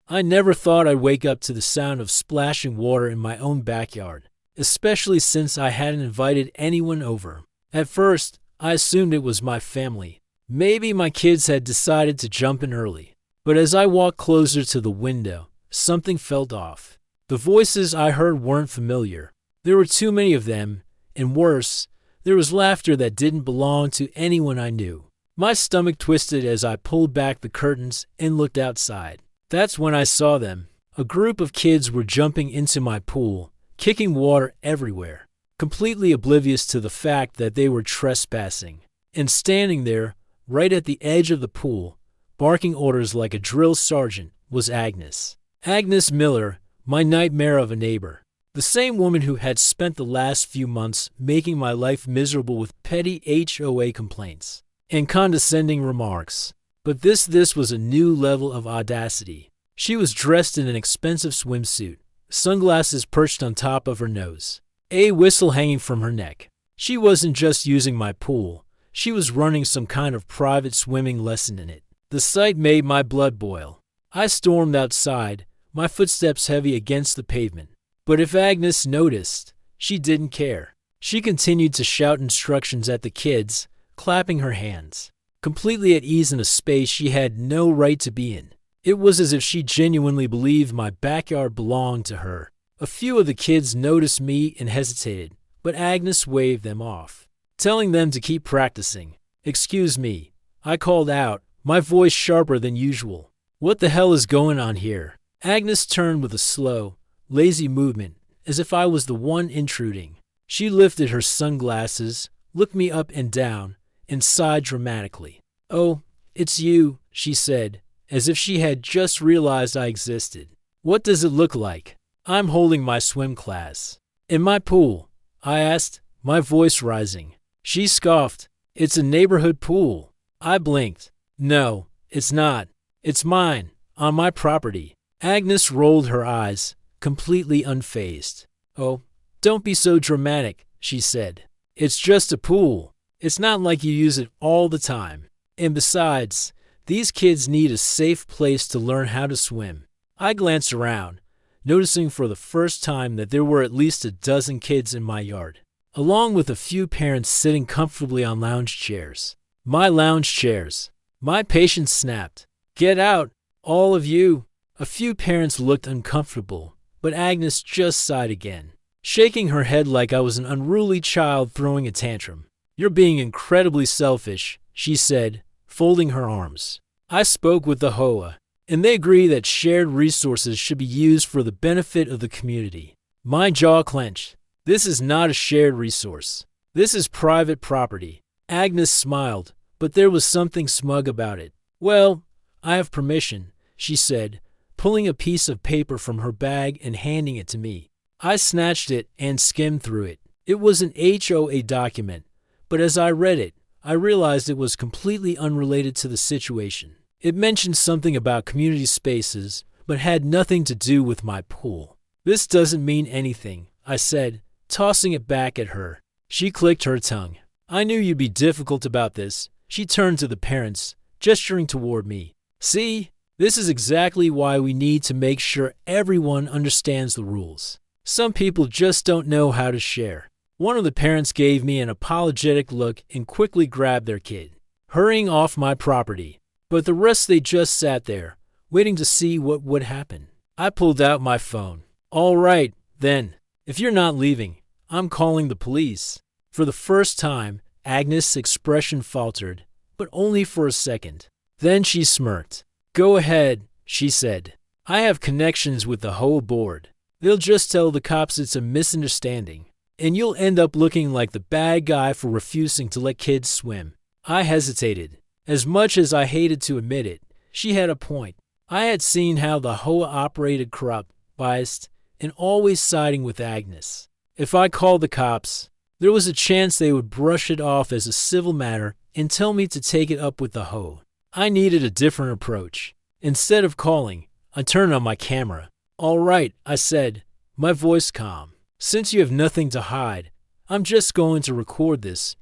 I never thought I'd wake up to the sound of splashing water in my own backyard, especially since I hadn't invited anyone over. At first, I assumed it was my family. Maybe my kids had decided to jump in early. But as I walked closer to the window, something felt off. The voices I heard weren't familiar. There were too many of them, and worse, there was laughter that didn't belong to anyone I knew. My stomach twisted as I pulled back the curtains and looked outside. That's when I saw them. A group of kids were jumping into my pool, kicking water everywhere, completely oblivious to the fact that they were trespassing. And standing there, right at the edge of the pool, barking orders like a drill sergeant, was Agnes. Agnes Miller, my nightmare of a neighbor. The same woman who had spent the last few months making my life miserable with petty HOA complaints and condescending remarks. But this was a new level of audacity. She was dressed in an expensive swimsuit, sunglasses perched on top of her nose, a whistle hanging from her neck. She wasn't just using my pool. She was running some kind of private swimming lesson in it. The sight made my blood boil. I stormed outside, my footsteps heavy against the pavement. But if Agnes noticed, she didn't care. She continued to shout instructions at the kids, clapping her hands, completely at ease in a space she had no right to be in. It was as if she genuinely believed my backyard belonged to her. A few of the kids noticed me and hesitated, but Agnes waved them off, telling them to keep practicing. "Excuse me," I called out, my voice sharper than usual. "What the hell is going on here?" Agnes turned with a slow, lazy movement, as if I was the one intruding. She lifted her sunglasses, looked me up and down, and sighed dramatically. "Oh, it's you," she said, as if she had just realized I existed. "What does it look like?" "I'm holding my swim class." "In my pool?" I asked, my voice rising. She scoffed. "It's a neighborhood pool." I blinked. "No, it's not. It's mine, on my property." Agnes rolled her eyes, completely unfazed. "Oh, don't be so dramatic," she said. "It's just a pool. It's not like you use it all the time. And besides, these kids need a safe place to learn how to swim." I glanced around, noticing for the first time that there were at least a dozen kids in my yard, along with a few parents sitting comfortably on lounge chairs. My lounge chairs. My patience snapped. "Get out, all of you." A few parents looked uncomfortable, but Agnes just sighed again, shaking her head like I was an unruly child throwing a tantrum. "You're being incredibly selfish," she said, folding her arms. I spoke with the HOA, and they agree that shared resources should be used for the benefit of the community. My jaw clenched. This is not a shared resource. This is private property. Agnes smiled, but there was something smug about it. "Well, I have permission," she said, pulling a piece of paper from her bag and handing it to me. I snatched it and skimmed through it. It was an HOA document, but as I read it, I realized it was completely unrelated to the situation. It mentioned something about community spaces, but had nothing to do with my pool. "This doesn't mean anything," I said, tossing it back at her. She clicked her tongue. "I knew you'd be difficult about this." She turned to the parents, gesturing toward me. "See? This is exactly why we need to make sure everyone understands the rules. Some people just don't know how to share." One of the parents gave me an apologetic look and quickly grabbed their kid, hurrying off my property. But the rest, they just sat there, waiting to see what would happen. I pulled out my phone. "All right, then. If you're not leaving, I'm calling the police." For the first time, Agnes' expression faltered, but only for a second. Then she smirked. "Go ahead," she said. "I have connections with the whole board. They'll just tell the cops it's a misunderstanding, and you'll end up looking like the bad guy for refusing to let kids swim." I hesitated. As much as I hated to admit it, she had a point. I had seen how the HOA operated corrupt, biased, and always siding with Agnes. If I called the cops, there was a chance they would brush it off as a civil matter and tell me to take it up with the HOA. I needed a different approach. Instead of calling, I turned on my camera. "All right," I said, my voice calm. "Since you have nothing to hide, I'm just going to record this,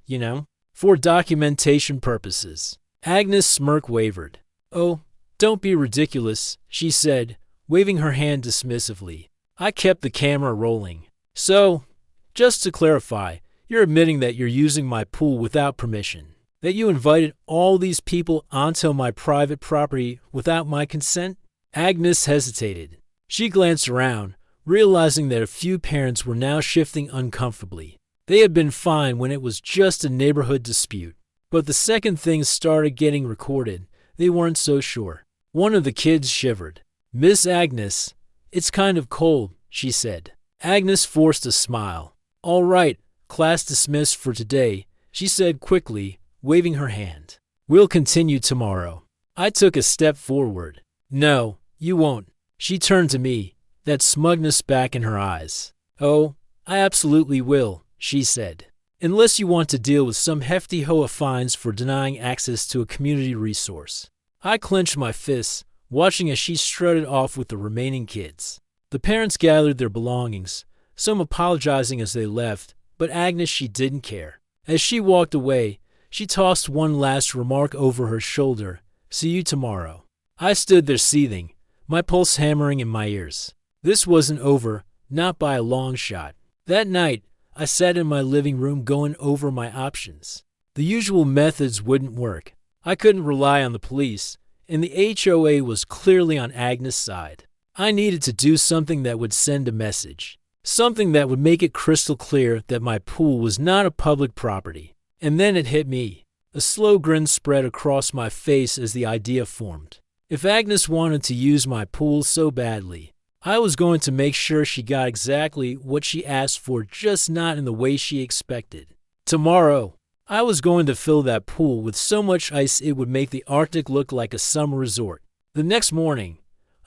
for documentation purposes." Agnes' smirk wavered. "Oh, don't be ridiculous," she said, waving her hand dismissively. I kept the camera rolling. So, just to clarify, you're admitting that you're using my pool without permission, that you invited all these people onto my private property without my consent? Agnes hesitated. She glanced around, realizing that a few parents were now shifting uncomfortably. They had been fine when it was just a neighborhood dispute, but the second things started getting recorded, they weren't so sure. One of the kids shivered. "Miss Agnes, it's kind of cold," she said. Agnes forced a smile. "All right, class dismissed for today," she said quickly, waving her hand. "We'll continue tomorrow." I took a step forward. "No, you won't." She turned to me, that smugness back in her eyes. "Oh, I absolutely will," she said. "Unless you want to deal with some hefty HOA fines for denying access to a community resource." I clenched my fists, watching as she strutted off with the remaining kids. The parents gathered their belongings, some apologizing as they left, but Agnes, she didn't care. As she walked away, she tossed one last remark over her shoulder, "See you tomorrow." I stood there seething, my pulse hammering in my ears. This wasn't over, not by a long shot. That night, I sat in my living room going over my options. The usual methods wouldn't work. I couldn't rely on the police, and the HOA was clearly on Agnes' side. I needed to do something that would send a message, something that would make it crystal clear that my pool was not a public property. And then it hit me. A slow grin spread across my face as the idea formed. If Agnes wanted to use my pool so badly, I was going to make sure she got exactly what she asked for, just not in the way she expected. Tomorrow, I was going to fill that pool with so much ice it would make the Arctic look like a summer resort. The next morning,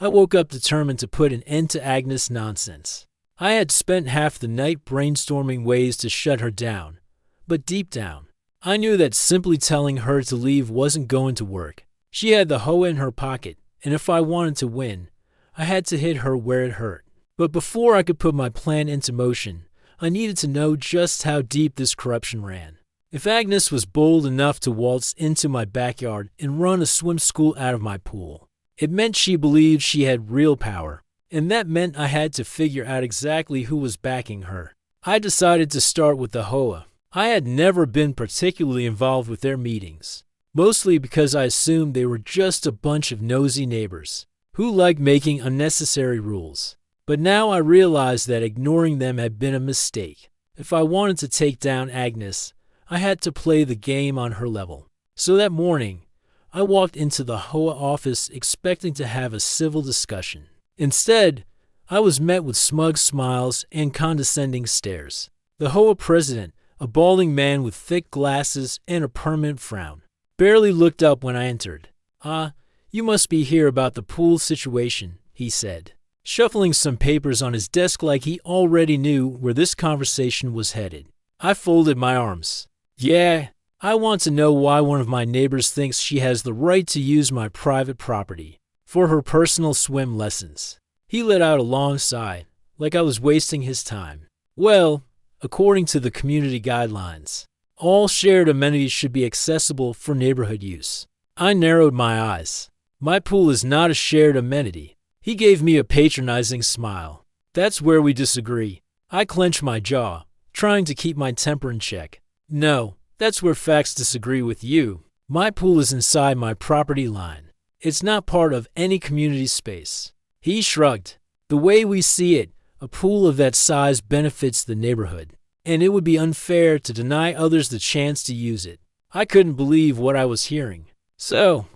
I woke up determined to put an end to Agnes' nonsense. I had spent half the night brainstorming ways to shut her down, but deep down, I knew that simply telling her to leave wasn't going to work. She had the hoe in her pocket, and if I wanted to win, I had to hit her where it hurt. But before I could put my plan into motion, I needed to know just how deep this corruption ran. If Agnes was bold enough to waltz into my backyard and run a swim school out of my pool, it meant she believed she had real power, and that meant I had to figure out exactly who was backing her. I decided to start with the HOA. I had never been particularly involved with their meetings, mostly because I assumed they were just a bunch of nosy neighbors who liked making unnecessary rules. But now I realized that ignoring them had been a mistake. If I wanted to take down Agnes, I had to play the game on her level. So that morning, I walked into the HOA office expecting to have a civil discussion. Instead, I was met with smug smiles and condescending stares. The HOA president, a balding man with thick glasses and a permanent frown, barely looked up when I entered. You must be here about the pool situation," he said, shuffling some papers on his desk like he already knew where this conversation was headed. I folded my arms. "Yeah, I want to know why one of my neighbors thinks she has the right to use my private property for her personal swim lessons." He let out a long sigh, like I was wasting his time. "Well, according to the community guidelines, all shared amenities should be accessible for neighborhood use." I narrowed my eyes. "My pool is not a shared amenity." He gave me a patronizing smile. "That's where we disagree." I clenched my jaw, trying to keep my temper in check. "No, that's where facts disagree with you. My pool is inside my property line. It's not part of any community space." He shrugged. "The way we see it, a pool of that size benefits the neighborhood, and it would be unfair to deny others the chance to use it." I couldn't believe what I was hearing. "So,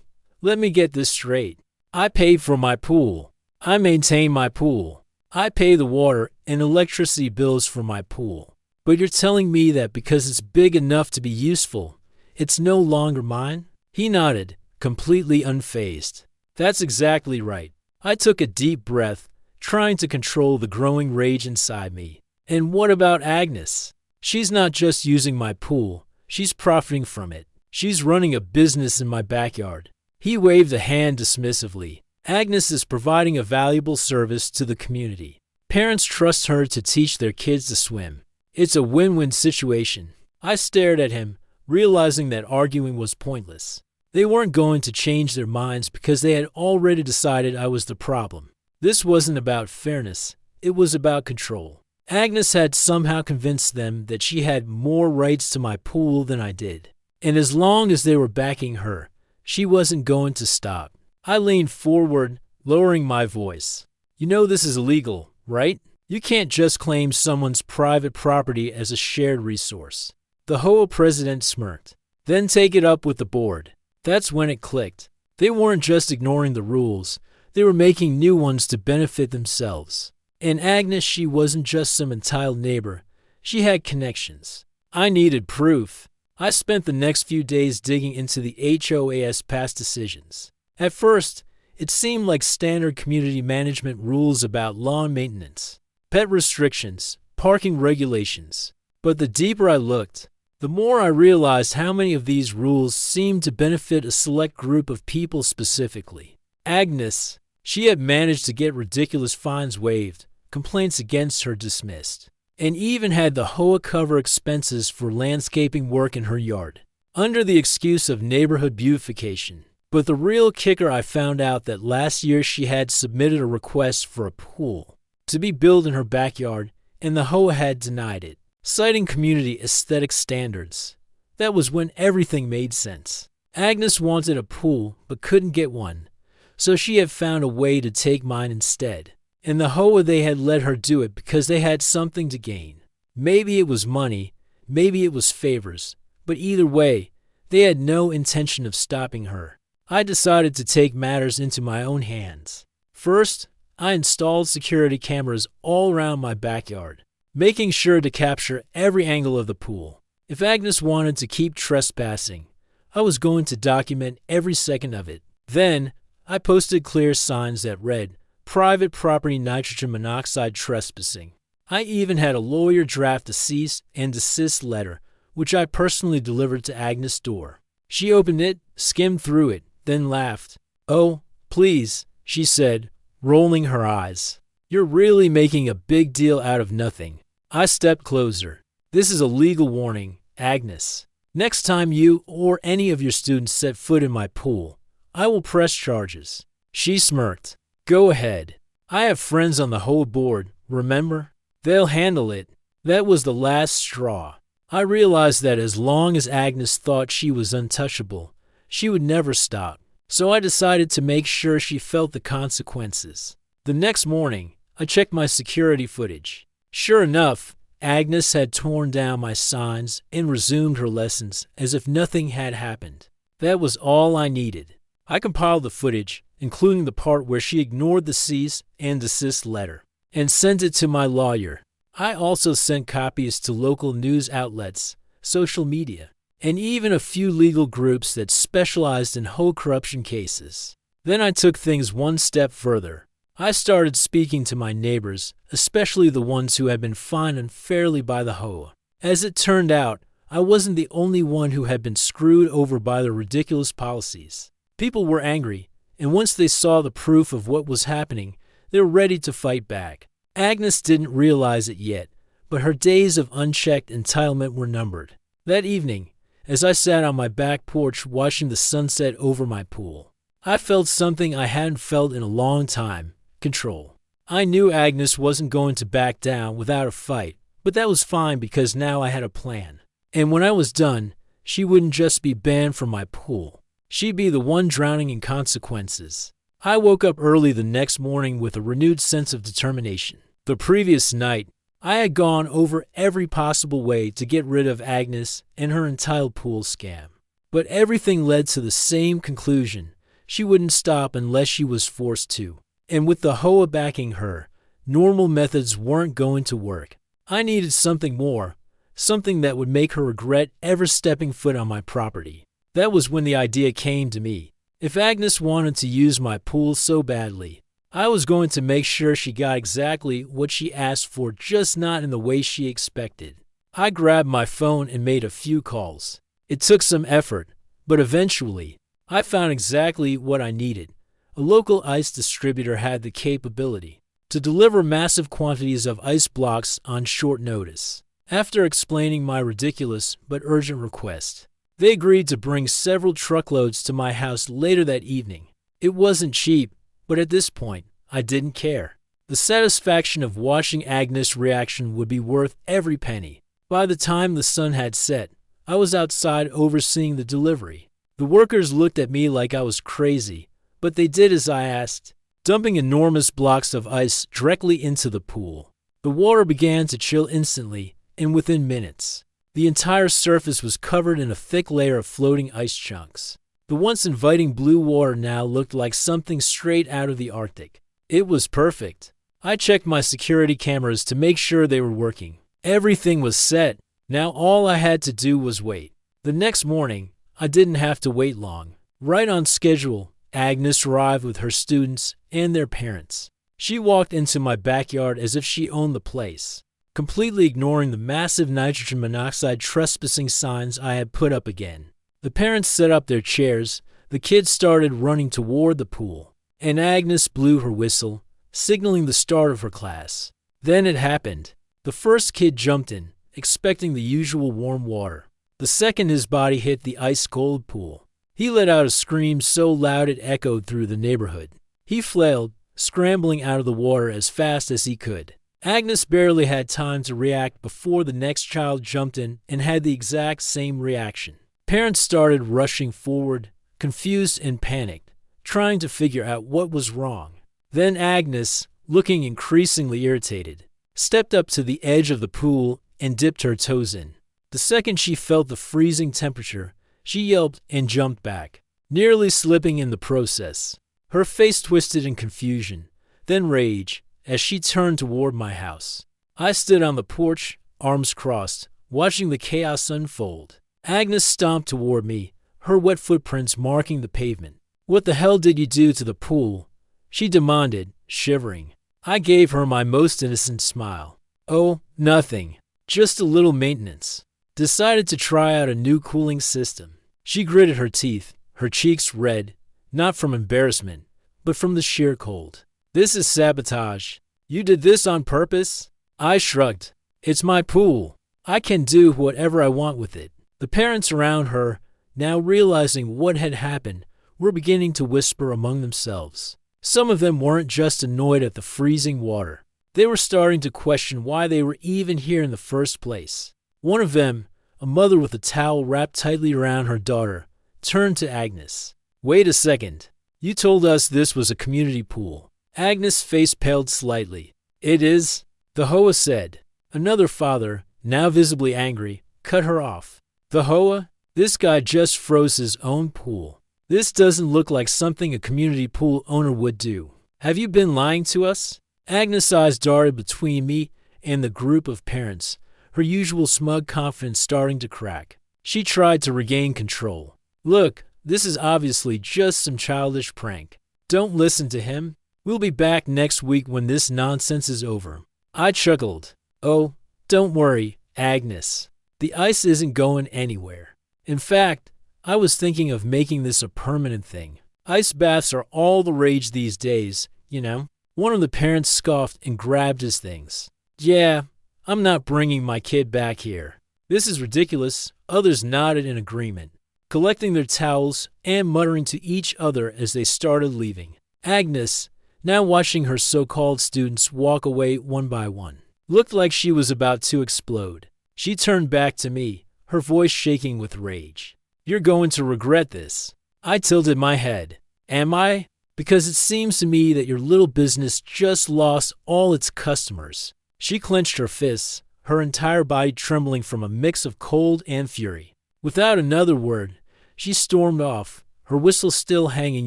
let me get this straight. I pay for my pool. I maintain my pool. I pay the water and electricity bills for my pool. But you're telling me that because it's big enough to be useful, it's no longer mine?" He nodded, completely unfazed. "That's exactly right." I took a deep breath, trying to control the growing rage inside me. "And what about Agnes? She's not just using my pool, she's profiting from it. She's running a business in my backyard." He waved a hand dismissively. "Agnes is providing a valuable service to the community. Parents trust her to teach their kids to swim. It's a win-win situation." I stared at him, realizing that arguing was pointless. They weren't going to change their minds because they had already decided I was the problem. This wasn't about fairness, it was about control. Agnes had somehow convinced them that she had more rights to my pool than I did. And as long as they were backing her, she wasn't going to stop. I leaned forward, lowering my voice. You know this is illegal, right? You can't just claim someone's private property as a shared resource. The HOA president smirked. Then take it up with the board. That's when it clicked. They weren't just ignoring the rules, they were making new ones to benefit themselves. And Agnes, she wasn't just some entitled neighbor. She had connections. I needed proof. I spent the next few days digging into the HOA's past decisions. At first, it seemed like standard community management rules about lawn maintenance, pet restrictions, parking regulations. But the deeper I looked, the more I realized how many of these rules seemed to benefit a select group of people specifically. Agnes, she had managed to get ridiculous fines waived, complaints against her dismissed, and even had the HOA cover expenses for landscaping work in her yard, under the excuse of neighborhood beautification. But the real kicker, I found out that last year she had submitted a request for a pool to be built in her backyard, and the HOA had denied it, citing community aesthetic standards. That was when everything made sense. Agnes wanted a pool but couldn't get one, so she had found a way to take mine instead. And the HOA, they had let her do it because they had something to gain. Maybe it was money, maybe it was favors, but either way, they had no intention of stopping her. I decided to take matters into my own hands. First, I installed security cameras all around my backyard, making sure to capture every angle of the pool. If Agnes wanted to keep trespassing, I was going to document every second of it. Then, I posted clear signs that read, "Private property nitrogen monoxide trespassing." I even had a lawyer draft a cease and desist letter, which I personally delivered to Agnes' door. She opened it, skimmed through it, then laughed. "Oh, please," she said, rolling her eyes. "You're really making a big deal out of nothing." I stepped closer. "This is a legal warning, Agnes. Next time you or any of your students set foot in my pool, I will press charges." She smirked. "Go ahead. I have friends on the whole board, remember? They'll handle it." That was the last straw. I realized that as long as Agnes thought she was untouchable, she would never stop. So I decided to make sure she felt the consequences. The next morning, I checked my security footage. Sure enough, Agnes had torn down my signs and resumed her lessons as if nothing had happened. That was all I needed. I compiled the footage, including the part where she ignored the cease and desist letter, and sent it to my lawyer. I also sent copies to local news outlets, social media, and even a few legal groups that specialized in HOA corruption cases. Then I took things one step further. I started speaking to my neighbors, especially the ones who had been fined unfairly by the HOA. As it turned out, I wasn't the only one who had been screwed over by the ridiculous policies. People were angry, and once they saw the proof of what was happening, they were ready to fight back. Agnes didn't realize it yet, but her days of unchecked entitlement were numbered. That evening, as I sat on my back porch watching the sunset over my pool, I felt something I hadn't felt in a long time: control. I knew Agnes wasn't going to back down without a fight, but that was fine because now I had a plan. And when I was done, she wouldn't just be banned from my pool. She'd be the one drowning in consequences. I woke up early the next morning with a renewed sense of determination. The previous night, I had gone over every possible way to get rid of Agnes and her entitled pool scam. But everything led to the same conclusion: she wouldn't stop unless she was forced to. And with the HOA backing her, normal methods weren't going to work. I needed something more, something that would make her regret ever stepping foot on my property. That was when the idea came to me. If Agnes wanted to use my pool so badly, I was going to make sure she got exactly what she asked for, just not in the way she expected. I grabbed my phone and made a few calls. It took some effort, but eventually, I found exactly what I needed. A local ice distributor had the capability to deliver massive quantities of ice blocks on short notice. After explaining my ridiculous but urgent request, they agreed to bring several truckloads to my house later that evening. It wasn't cheap, but at this point, I didn't care. The satisfaction of watching Agnes' reaction would be worth every penny. By the time the sun had set, I was outside overseeing the delivery. The workers looked at me like I was crazy, but they did as I asked, dumping enormous blocks of ice directly into the pool. The water began to chill instantly, and within minutes, the entire surface was covered in a thick layer of floating ice chunks. The once inviting blue water now looked like something straight out of the Arctic. It was perfect. I checked my security cameras to make sure they were working. Everything was set. Now all I had to do was wait. The next morning, I didn't have to wait long. Right on schedule, Agnes arrived with her students and their parents. She walked into my backyard as if she owned the place, completely ignoring the massive nitrogen monoxide trespassing signs I had put up again. The parents set up their chairs, the kids started running toward the pool, and Agnes blew her whistle, signaling the start of her class. Then it happened. The first kid jumped in, expecting the usual warm water. The second his body hit the ice-cold pool. He let out a scream so loud it echoed through the neighborhood. He flailed, scrambling out of the water as fast as he could. Agnes barely had time to react before the next child jumped in and had the exact same reaction. Parents started rushing forward, confused and panicked, trying to figure out what was wrong. Then Agnes, looking increasingly irritated, stepped up to the edge of the pool and dipped her toes in. The second she felt the freezing temperature, she yelped and jumped back, nearly slipping in the process. Her face twisted in confusion, then rage, as she turned toward my house. I stood on the porch, arms crossed, watching the chaos unfold. Agnes stomped toward me, her wet footprints marking the pavement. "What the hell did you do to the pool?" she demanded, shivering. I gave her my most innocent smile. "Oh, nothing. Just a little maintenance. Decided to try out a new cooling system." She gritted her teeth, her cheeks red, not from embarrassment, but from the sheer cold. "This is sabotage. You did this on purpose?" I shrugged. "It's my pool. I can do whatever I want with it." The parents around her, now realizing what had happened, were beginning to whisper among themselves. Some of them weren't just annoyed at the freezing water. They were starting to question why they were even here in the first place. One of them, a mother with a towel wrapped tightly around her daughter, turned to Agnes. "Wait a second. You told us this was a community pool." Agnes' face paled slightly. "It is," the Hoa said. Another father, now visibly angry, cut her off. "The Hoa? This guy just froze his own pool. This doesn't look like something a community pool owner would do. Have you been lying to us?" Agnes' eyes darted between me and the group of parents, her usual smug confidence starting to crack. She tried to regain control. "Look, this is obviously just some childish prank. Don't listen to him. We'll be back next week when this nonsense is over." I chuckled. "Oh, don't worry, Agnes. The ice isn't going anywhere. In fact, I was thinking of making this a permanent thing. Ice baths are all the rage these days, you know." One of the parents scoffed and grabbed his things. "Yeah, I'm not bringing my kid back here. This is ridiculous." Others nodded in agreement, collecting their towels and muttering to each other as they started leaving. Agnes, now watching her so-called students walk away one by one, looked like she was about to explode. She turned back to me, her voice shaking with rage. "You're going to regret this." I tilted my head. "Am I? Because it seems to me that your little business just lost all its customers." She clenched her fists, her entire body trembling from a mix of cold and fury. Without another word, she stormed off, her whistle still hanging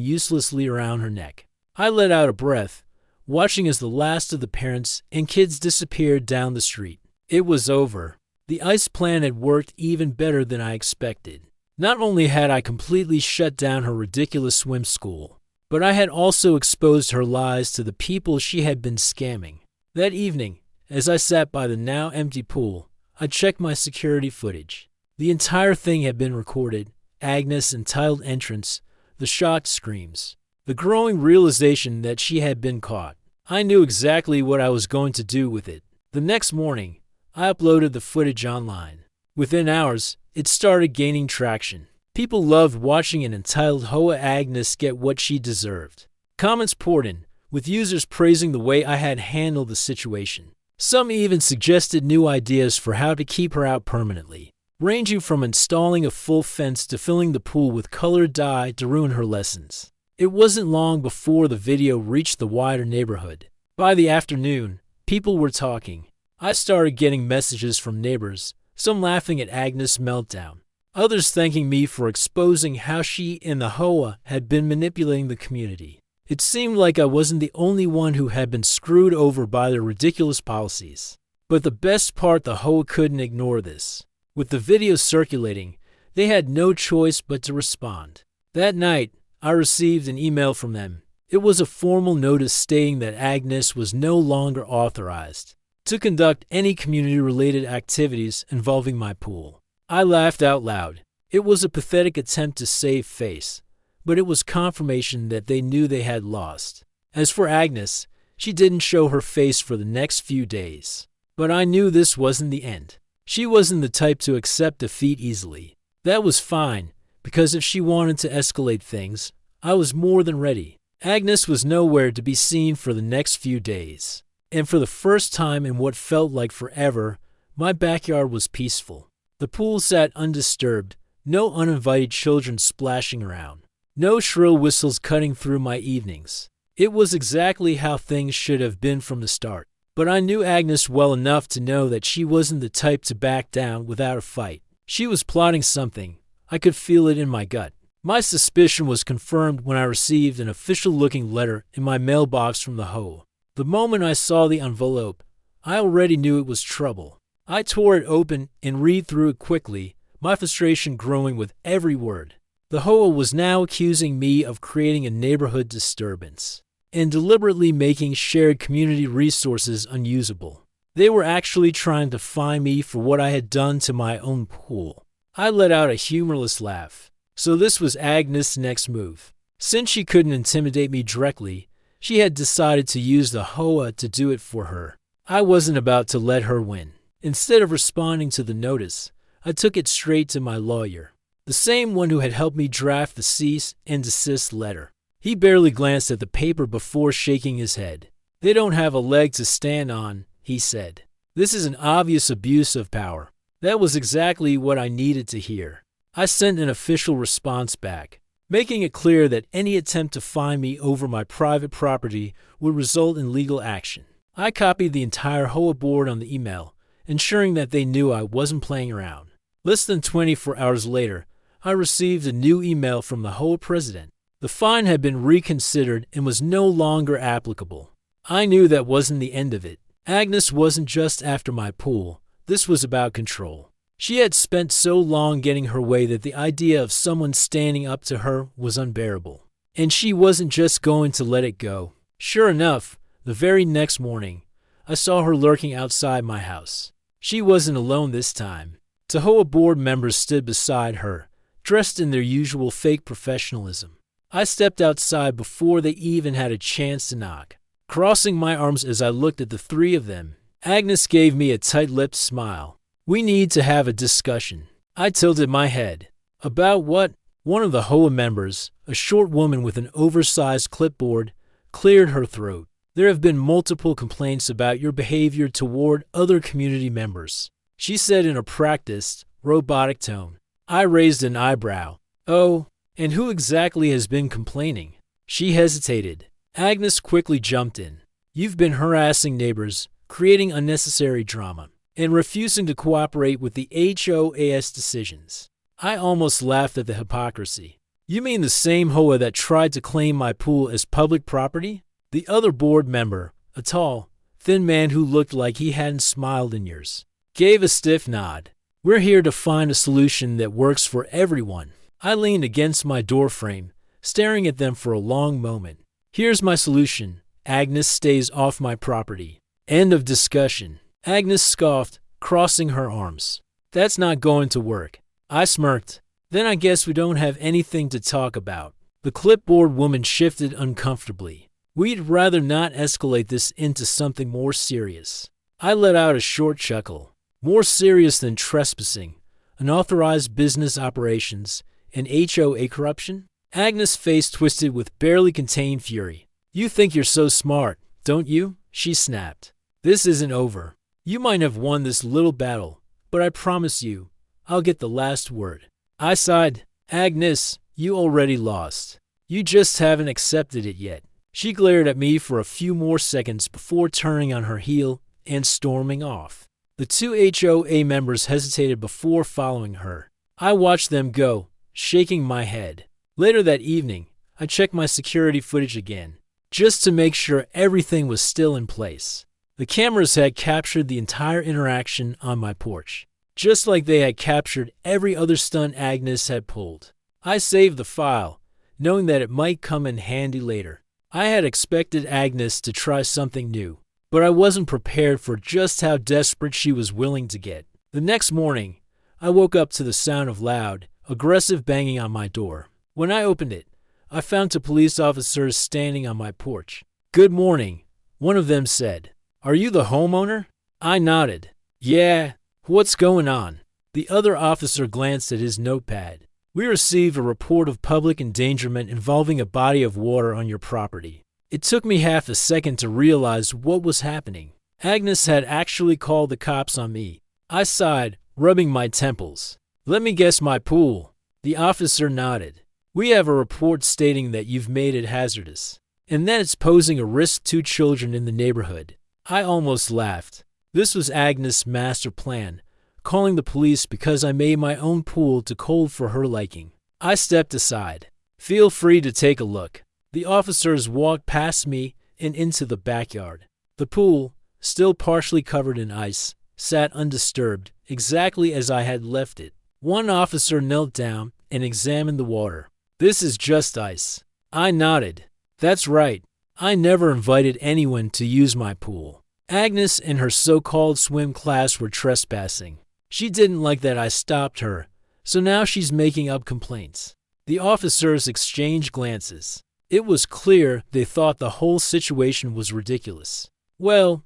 uselessly around her neck. I let out a breath, watching as the last of the parents and kids disappeared down the street. It was over. The ice plan had worked even better than I expected. Not only had I completely shut down her ridiculous swim school, but I had also exposed her lies to the people she had been scamming. That evening, as I sat by the now empty pool, I checked my security footage. The entire thing had been recorded: Agnes' entitled entrance, the shocked screams, the growing realization that she had been caught. I knew exactly what I was going to do with it. The next morning, I uploaded the footage online. Within hours, it started gaining traction. People loved watching an entitled Hoa Agnes get what she deserved. Comments poured in, with users praising the way I had handled the situation. Some even suggested new ideas for how to keep her out permanently, ranging from installing a full fence to filling the pool with colored dye to ruin her lessons. It wasn't long before the video reached the wider neighborhood. By the afternoon, people were talking. I started getting messages from neighbors, some laughing at Agnes' meltdown, others thanking me for exposing how she and the Hoa had been manipulating the community. It seemed like I wasn't the only one who had been screwed over by their ridiculous policies. But the best part, the Hoa couldn't ignore this. With the video circulating, they had no choice but to respond. That night, I received an email from them. It was a formal notice stating that Agnes was no longer authorized to conduct any community-related activities involving my pool. I laughed out loud. It was a pathetic attempt to save face, but it was confirmation that they knew they had lost. As for Agnes, she didn't show her face for the next few days. But I knew this wasn't the end. She wasn't the type to accept defeat easily. That was fine, because if she wanted to escalate things, I was more than ready. Agnes was nowhere to be seen for the next few days. And for the first time in what felt like forever, my backyard was peaceful. The pool sat undisturbed, no uninvited children splashing around, no shrill whistles cutting through my evenings. It was exactly how things should have been from the start. But I knew Agnes well enough to know that she wasn't the type to back down without a fight. She was plotting something. I could feel it in my gut. My suspicion was confirmed when I received an official-looking letter in my mailbox from the Hoa. The moment I saw the envelope, I already knew it was trouble. I tore it open and read through it quickly, my frustration growing with every word. The Hoa was now accusing me of creating a neighborhood disturbance and deliberately making shared community resources unusable. They were actually trying to fine me for what I had done to my own pool. I let out a humorless laugh. So this was Agnes' next move. Since she couldn't intimidate me directly, she had decided to use the Hoa to do it for her. I wasn't about to let her win. Instead of responding to the notice, I took it straight to my lawyer, the same one who had helped me draft the cease and desist letter. He barely glanced at the paper before shaking his head. "They don't have a leg to stand on," he said. "This is an obvious abuse of power." That was exactly what I needed to hear. I sent an official response back, making it clear that any attempt to fine me over my private property would result in legal action. I copied the entire Hoa board on the email, ensuring that they knew I wasn't playing around. Less than 24 hours later, I received a new email from the Hoa president. The fine had been reconsidered and was no longer applicable. I knew that wasn't the end of it. Agnes wasn't just after my pool. This was about control. She had spent so long getting her way that the idea of someone standing up to her was unbearable. And she wasn't just going to let it go. Sure enough, the very next morning, I saw her lurking outside my house. She wasn't alone this time. The Hoa board members stood beside her, dressed in their usual fake professionalism. I stepped outside before they even had a chance to knock, crossing my arms as I looked at the three of them. Agnes gave me a tight-lipped smile. "We need to have a discussion." I tilted my head. "About what?" One of the Hoa members, a short woman with an oversized clipboard, cleared her throat. "There have been multiple complaints about your behavior toward other community members," she said in a practiced, robotic tone. I raised an eyebrow. "Oh, and who exactly has been complaining?" She hesitated. Agnes quickly jumped in. "You've been harassing neighbors, creating unnecessary drama, and refusing to cooperate with the HOA's decisions." I almost laughed at the hypocrisy. "You mean the same Hoa that tried to claim my pool as public property?" The other board member, a tall, thin man who looked like he hadn't smiled in years, gave a stiff nod. "We're here to find a solution that works for everyone." I leaned against my doorframe, staring at them for a long moment. "Here's my solution. Agnes stays off my property." End of discussion. Agnes scoffed, crossing her arms. "That's not going to work." I smirked. "Then I guess we don't have anything to talk about." The clipboard woman shifted uncomfortably. "We'd rather not escalate this into something more serious." I let out a short chuckle. "More serious than trespassing, unauthorized business operations, and HOA corruption?" Agnes' face twisted with barely contained fury. You think you're so smart, don't you? She snapped. This isn't over. You might have won this little battle, but I promise you, I'll get the last word. I sighed. Agnes, you already lost. You just haven't accepted it yet. She glared at me for a few more seconds before turning on her heel and storming off. The two HOA members hesitated before following her. I watched them go, shaking my head. Later that evening, I checked my security footage again, just to make sure everything was still in place. The cameras had captured the entire interaction on my porch, just like they had captured every other stunt Agnes had pulled. I saved the file, knowing that it might come in handy later. I had expected Agnes to try something new, but I wasn't prepared for just how desperate she was willing to get. The next morning, I woke up to the sound of loud, aggressive banging on my door. When I opened it, I found two police officers standing on my porch. "Good morning," one of them said. "Are you the homeowner?" I nodded. "Yeah, what's going on?" The other officer glanced at his notepad. "We received a report of public endangerment involving a body of water on your property." It took me half a second to realize what was happening. Agnes had actually called the cops on me. I sighed, rubbing my temples. "Let me guess, my pool." The officer nodded. "We have a report stating that you've made it hazardous, and that it's posing a risk to children in the neighborhood." I almost laughed. This was Agnes' master plan, calling the police because I made my own pool too cold for her liking. I stepped aside. "Feel free to take a look." The officers walked past me and into the backyard. The pool, still partially covered in ice, sat undisturbed, exactly as I had left it. One officer knelt down and examined the water. "This is just ice." I nodded. "That's right. I never invited anyone to use my pool." Agnes and her so-called swim class were trespassing. She didn't like that I stopped her, so now she's making up complaints. The officers exchanged glances. It was clear they thought the whole situation was ridiculous. "Well,"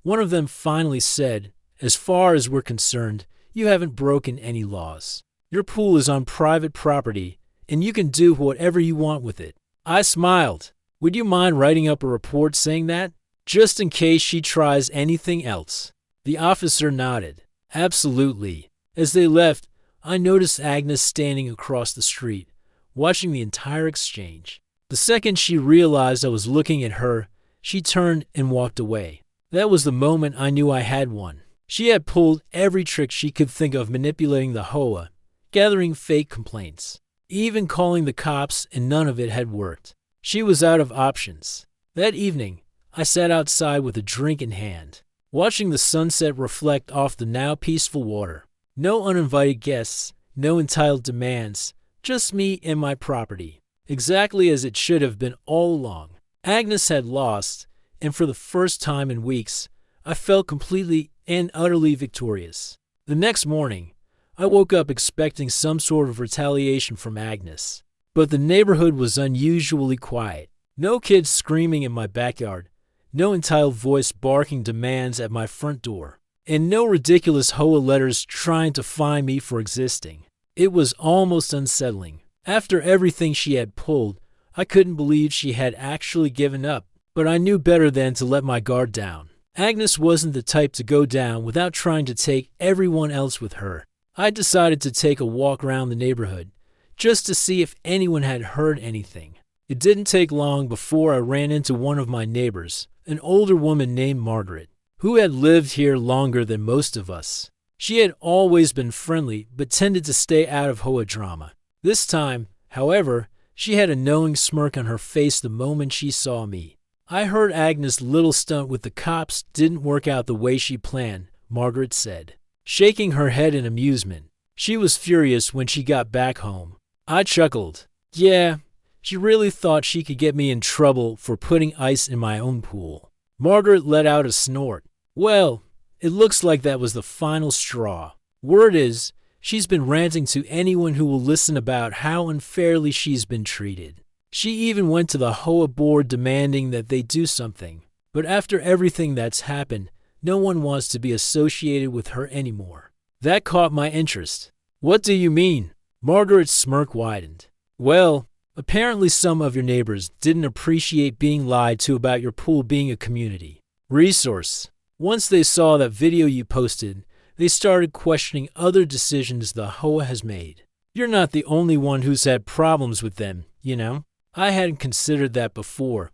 one of them finally said, "as far as we're concerned, you haven't broken any laws. Your pool is on private property, and you can do whatever you want with it." I smiled. "Would you mind writing up a report saying that, just in case she tries anything else?" The officer nodded. "Absolutely." As they left, I noticed Agnes standing across the street, watching the entire exchange. The second she realized I was looking at her, she turned and walked away. That was the moment I knew I had won. She had pulled every trick she could think of manipulating the HOA, gathering fake complaints, even calling the cops, and none of it had worked. She was out of options. That evening, I sat outside with a drink in hand, watching the sunset reflect off the now peaceful water. No uninvited guests, no entitled demands, just me and my property, exactly as it should have been all along. Agnes had lost, and for the first time in weeks, I felt completely and utterly victorious. The next morning, I woke up expecting some sort of retaliation from Agnes, but the neighborhood was unusually quiet. No kids screaming in my backyard, no entitled voice barking demands at my front door, and no ridiculous HOA letters trying to fine me for existing. It was almost unsettling. After everything she had pulled, I couldn't believe she had actually given up, but I knew better than to let my guard down. Agnes wasn't the type to go down without trying to take everyone else with her. I decided to take a walk around the neighborhood, just to see if anyone had heard anything. It didn't take long before I ran into one of my neighbors, an older woman named Margaret, who had lived here longer than most of us. She had always been friendly, but tended to stay out of HOA drama. This time, however, she had a knowing smirk on her face the moment she saw me. "I heard Agnes' little stunt with the cops didn't work out the way she planned," Margaret said, shaking her head in amusement. She was furious when she got back home. I chuckled. "Yeah, she really thought she could get me in trouble for putting ice in my own pool." Margaret let out a snort. "Well, it looks like that was the final straw. Word is, she's been ranting to anyone who will listen about how unfairly she's been treated. She even went to the HOA board demanding that they do something. But after everything that's happened, no one wants to be associated with her anymore." That caught my interest. "What do you mean?" Margaret's smirk widened. "Well, Apparently some of your neighbors didn't appreciate being lied to about your pool being a community resource. Once they saw that video you posted, they started questioning other decisions the HOA has made. You're not the only one who's had problems with them, you know? I hadn't considered that before,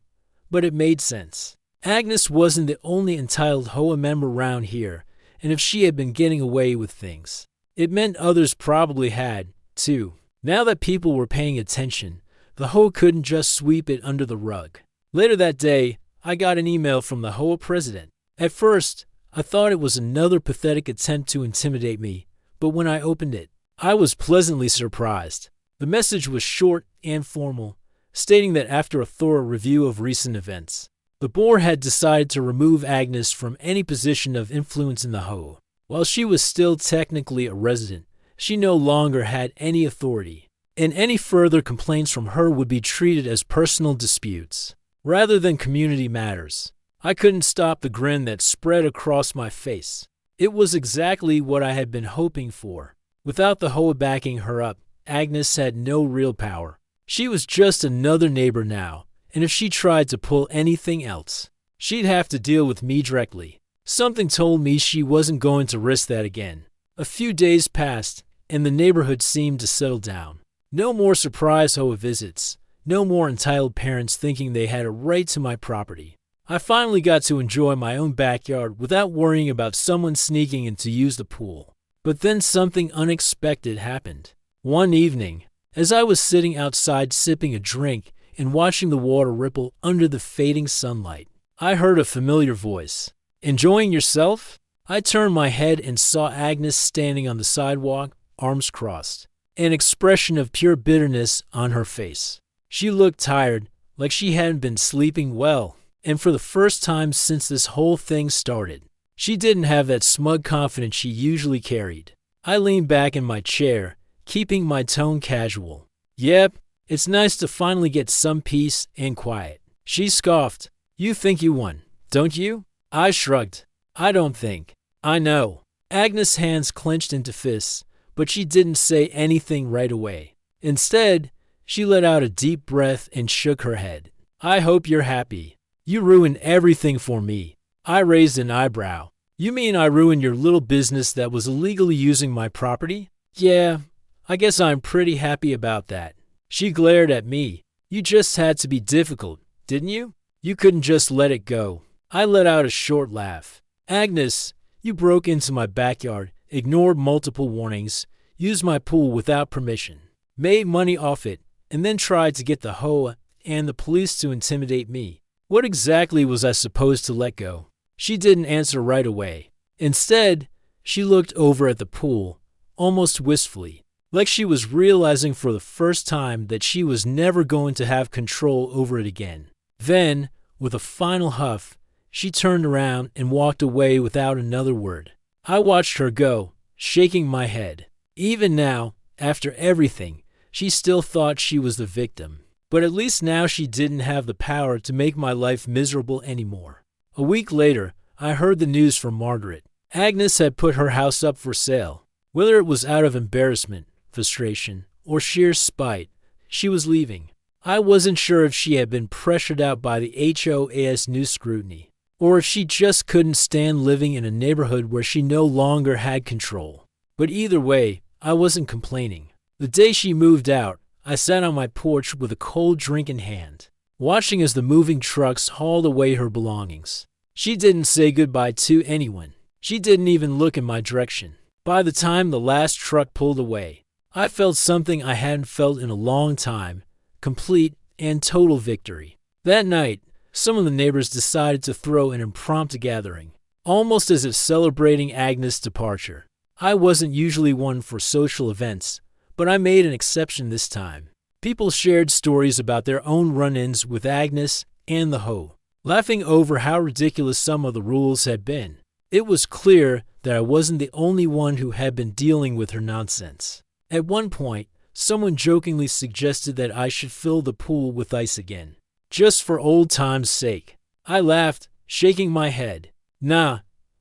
but it made sense. Agnes wasn't the only entitled HOA member around here, and if she had been getting away with things, it meant others probably had, too. Now that people were paying attention, the HOA couldn't just sweep it under the rug. Later that day, I got an email from the HOA president. At first, I thought it was another pathetic attempt to intimidate me, but when I opened it, I was pleasantly surprised. The message was short and formal, stating that after a thorough review of recent events, the board had decided to remove Agnes from any position of influence in the HOA. While she was still technically a resident, she no longer had any authority, and any further complaints from her would be treated as personal disputes, rather than community matters. I couldn't stop the grin that spread across my face. It was exactly what I had been hoping for. Without the HOA backing her up, Agnes had no real power. She was just another neighbor now, and if she tried to pull anything else, she'd have to deal with me directly. Something told me she wasn't going to risk that again. A few days passed, and the neighborhood seemed to settle down. No more surprise HOA visits, no more entitled parents thinking they had a right to my property. I finally got to enjoy my own backyard without worrying about someone sneaking in to use the pool. But then something unexpected happened. One evening, as I was sitting outside sipping a drink and watching the water ripple under the fading sunlight, I heard a familiar voice. "Enjoying yourself?" I turned my head and saw Agnes standing on the sidewalk, arms crossed, an expression of pure bitterness on her face. She looked tired, like she hadn't been sleeping well, and for the first time since this whole thing started, she didn't have that smug confidence she usually carried. I leaned back in my chair, keeping my tone casual. "Yep, it's nice to finally get some peace and quiet." She scoffed. "You think you won, don't you?" I shrugged. "I don't think. I know." Agnes' hands clenched into fists, but she didn't say anything right away. Instead, she let out a deep breath and shook her head. "I hope you're happy. You ruined everything for me." I raised an eyebrow. "You mean I ruined your little business that was illegally using my property?" "Yeah, I guess I'm pretty happy about that." She glared at me. "You just had to be difficult, didn't you? You couldn't just let it go." I let out a short laugh. "Agnes, you broke into my backyard, ignored multiple warnings, used my pool without permission, made money off it, and then tried to get the HOA and the police to intimidate me. What exactly was I supposed to let go?" She didn't answer right away. Instead, she looked over at the pool, almost wistfully, like she was realizing for the first time that she was never going to have control over it again. Then, with a final huff, she turned around and walked away without another word. I watched her go, shaking my head. Even now, after everything, she still thought she was the victim. But at least now she didn't have the power to make my life miserable anymore. A week later, I heard the news from Margaret. Agnes had put her house up for sale. Whether it was out of embarrassment, frustration, or sheer spite, she was leaving. I wasn't sure if she had been pressured out by the HOA's new scrutiny, or if she just couldn't stand living in a neighborhood where she no longer had control. But either way, I wasn't complaining. The day she moved out, I sat on my porch with a cold drink in hand, watching as the moving trucks hauled away her belongings. She didn't say goodbye to anyone. She didn't even look in my direction. By the time the last truck pulled away, I felt something I hadn't felt in a long time, complete and total victory. That night, some of the neighbors decided to throw an impromptu gathering, almost as if celebrating Agnes' departure. I wasn't usually one for social events, but I made an exception this time. People shared stories about their own run-ins with Agnes and the HOA, laughing over how ridiculous some of the rules had been. It was clear that I wasn't the only one who had been dealing with her nonsense. At one point, someone jokingly suggested that I should fill the pool with ice again, just for old time's sake. I laughed, shaking my head. "Nah,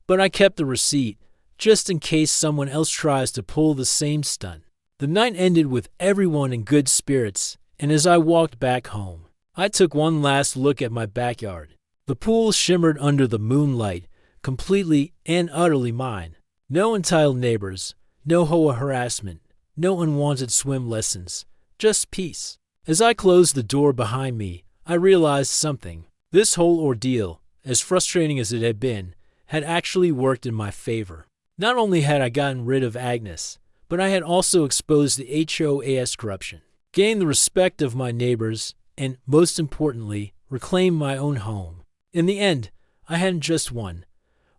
but I kept the receipt, just in case someone else tries to pull the same stunt." The night ended with everyone in good spirits, And as I walked back home, I took one last look at my backyard. The pool shimmered under the moonlight, completely and utterly mine. No entitled neighbors, no hoa harassment, no unwanted swim lessons, just peace. As I closed the door behind me, I realized something. This whole ordeal, as frustrating as it had actually worked in my favor. Not only had I gotten rid of Agnes, but I had also exposed the HOAS corruption, gained the respect of my neighbors, and, most importantly, reclaimed my own home. In the end, I hadn't just won.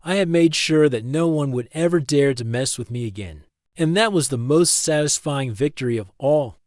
I had made sure that no one would ever dare to mess with me again. And that was the most satisfying victory of all.